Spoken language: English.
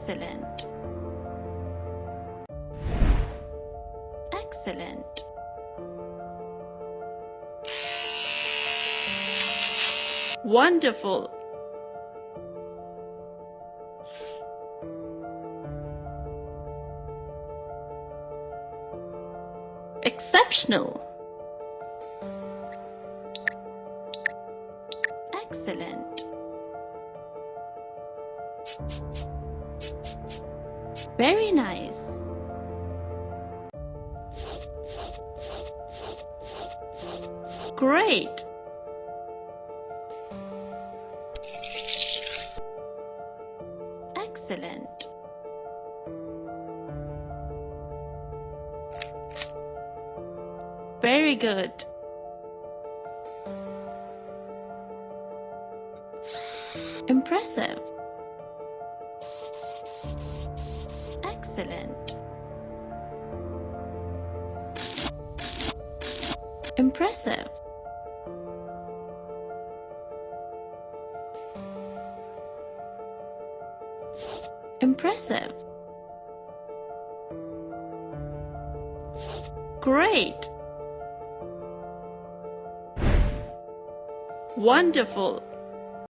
Excellent. Excellent. Wonderful. Exceptional. Excellent. Very nice. Great. Excellent. Very good. Impressive. Excellent. Impressive. Impressive. Great. Wonderful.